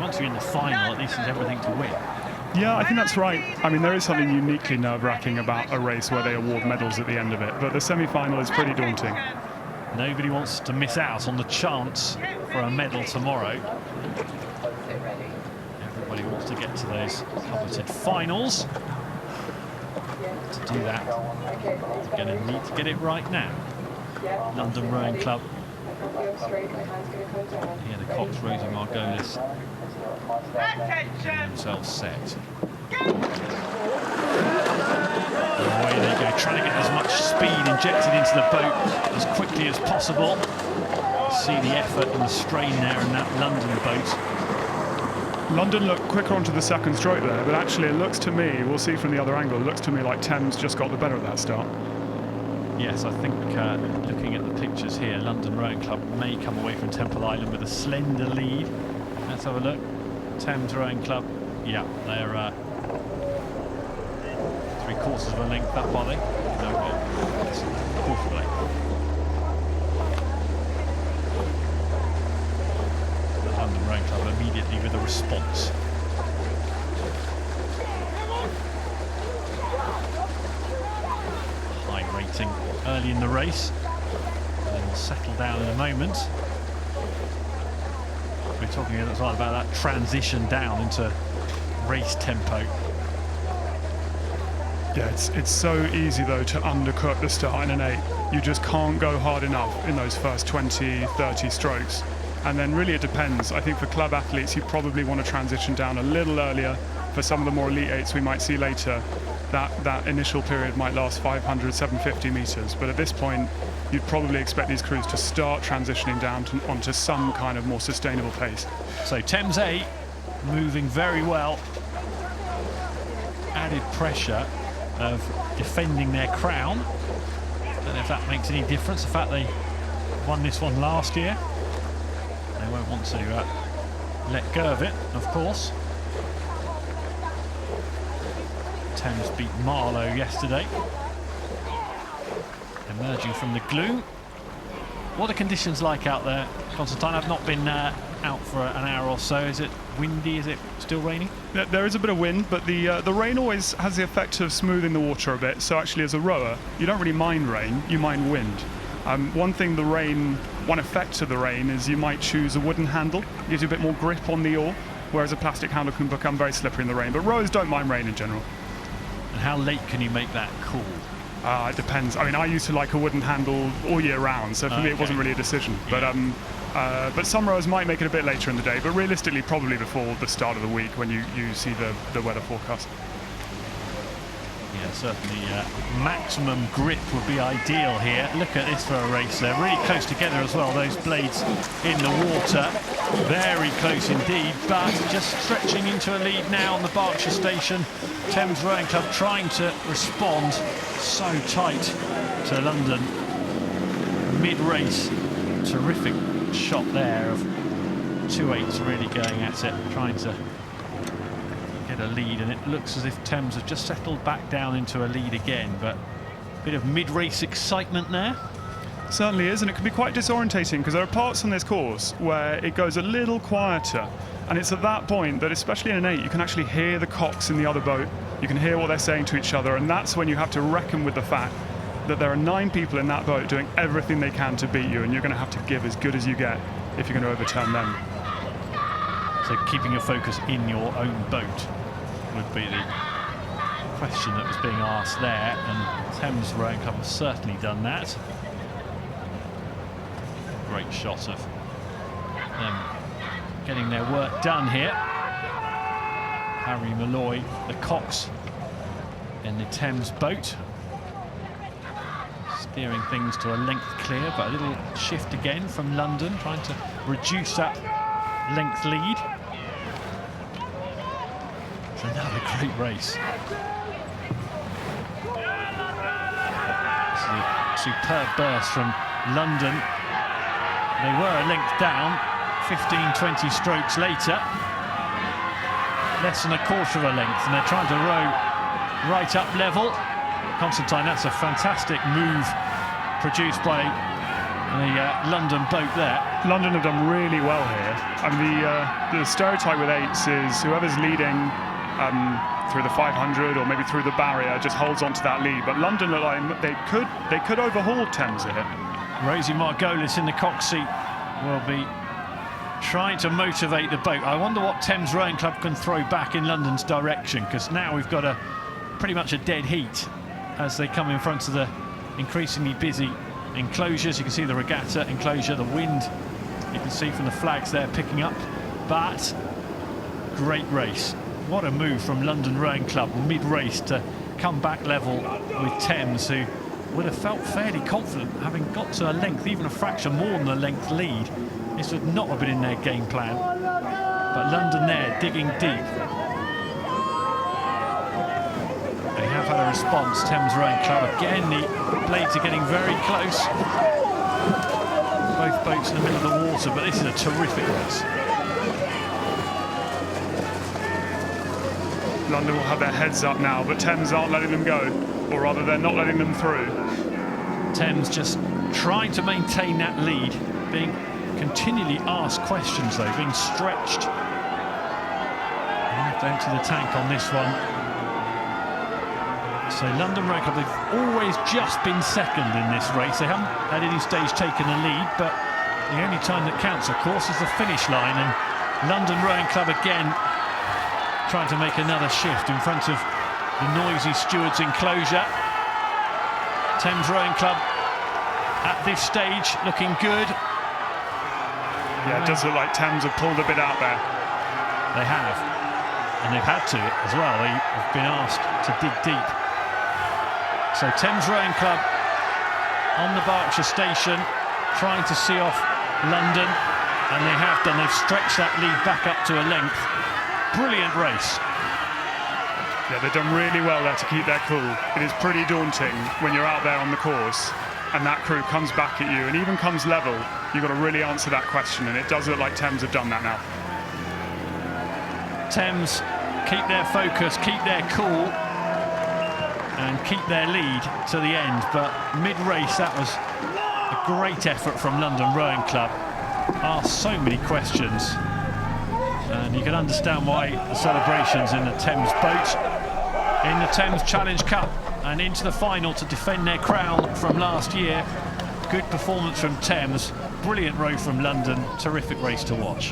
once you're in the final, at least there's everything to win. Yeah, I think that's right. I mean, there is something uniquely nerve-wracking about a race where they award medals at the end of it, but the semi-final is pretty daunting. Nobody wants to miss out on the chance for a medal tomorrow. Everybody wants to get to those coveted finals. To do that, they're going to need to get it right now. London Rowing Club. Here the Cox, Rosie Margolis. Themselves set. Away they go, trying to get as much speed injected into the boat as quickly as possible. See the effort and the strain there in that London boat. London looked quicker onto the second stroke there, but actually it looks to me, we'll see from the other angle, it looks to me like Thames just got the better of that start. Yes, I think looking at the pictures here, London Rowing Club may come away from Temple Island with a slender lead. Let's have a look. Thames Rowing Club, yeah, they're 3/4 of a length up, are they? No, well, it's a quarter of a length. The London Rowing Club immediately with a response. High rating early in the race, and then will settle down in a moment. We're talking as well about that transition down into race tempo. Yeah, it's so easy though to undercut the start in an 8. You just can't go hard enough in those first 20, 30 strokes. And then really it depends. I think for club athletes, you probably want to transition down a little earlier. For some of the more elite 8s we might see later, that initial period might last 500, 750 meters. But at this point, you'd probably expect these crews to start transitioning down onto some kind of more sustainable pace. So Thames A moving very well. Added pressure of defending their crown. Don't know if that makes any difference, the fact they won this one last year. They won't want to let go of it, of course. Thames beat Marlow yesterday. Emerging from the gloom. What are conditions like out there, Constantine? I've not been out for an hour or so. Is it windy? Is it still raining? There is a bit of wind, but the rain always has the effect of smoothing the water a bit. So actually, as a rower, you don't really mind rain, you mind wind. One effect of the rain is you might choose a wooden handle. It gives you a bit more grip on the oar, whereas a plastic handle can become very slippery in the rain. But rowers don't mind rain in general. And how late can you make that call? It depends. I mean, I used to like a wooden handle all year round, so for me it wasn't really a decision. Yeah. But some rowers might make it a bit later in the day, but realistically probably before the start of the week when you see the weather forecast. Yeah, certainly maximum grip would be ideal here. Look at this for a race. They're really close together as well, those blades in the water. Very close indeed, but just stretching into a lead now on the Berkshire station. Thames Rowing Club trying to respond. So tight to London. Mid-race, terrific shot there of 2/8 really going at it, trying to get a lead, and it looks as if Thames have just settled back down into a lead again, but a bit of mid-race excitement there. Certainly is, and it can be quite disorientating because there are parts on this course where it goes a little quieter, and it's at that point that, especially in an 8, you can actually hear the cocks in the other boat, you can hear what they're saying to each other, and that's when you have to reckon with the fact that there are 9 people in that boat doing everything they can to beat you, and you're going to have to give as good as you get if you're going to overturn them. So keeping your focus in your own boat would be the question that was being asked there, and Thames Rowing Club have certainly done that. Great shot of them getting their work done here. Harry Malloy, the Cox in the Thames boat, steering things to a length clear, but a little shift again from London, trying to reduce that length lead. It's another great race. This is a superb burst from London. They were a length down, 15-20 strokes later. Less than a quarter of a length, and they're trying to row right up level. Constantine, that's a fantastic move produced by the London boat there. London have done really well here. And the stereotype with eights is whoever's leading through the 500 or maybe through the barrier just holds on to that lead. But London look like they could overhaul Thames here. Rosie Margolis in the cock seat will be trying to motivate the boat. I wonder what Thames Rowing Club can throw back in London's direction, because now we've got pretty much a dead heat as they come in front of the increasingly busy enclosures. You can see the regatta enclosure, the wind you can see from the flags there picking up. But great race. What a move from London Rowing Club mid-race to come back level with Thames, who would have felt fairly confident having got to a length, even a fraction more than a length lead. This would not have been in their game plan. But London there digging deep. They have had a response. Thames Rowing Club again, the blades are getting very close. Both boats in the middle of the water, but this is a terrific race. London will have their heads up now, but Thames aren't letting them go, or rather they're not letting them through. Thames just trying to maintain that lead, being continually asked questions though, being stretched. And empty the tank on this one. So London Rowing Club, they've always just been second in this race. They haven't at any stage taken the lead, but the only time that counts, of course, is the finish line. And London Rowing Club again trying to make another shift in front of the noisy stewards enclosure. Thames Rowing Club at this stage looking good. Yeah, it does look like Thames have pulled a bit out there. They have, and they've had to as well. They have been asked to dig deep. So Thames Rowing Club on the Berkshire station trying to see off London, and they have done. They've stretched that lead back up to a length. Brilliant race. Yeah, they've done really well there to keep their cool. It is pretty daunting when you're out there on the course and that crew comes back at you and even comes level. You've got to really answer that question, and it does look like Thames have done that now. Thames keep their focus, keep their cool, and keep their lead to the end. But mid-race, that was a great effort from London Rowing Club. Asked so many questions. And you can understand why the celebrations in the Thames boat in the Thames Challenge Cup and into the final to defend their crown from last year. Good performance from Thames, brilliant row from London, terrific race to watch.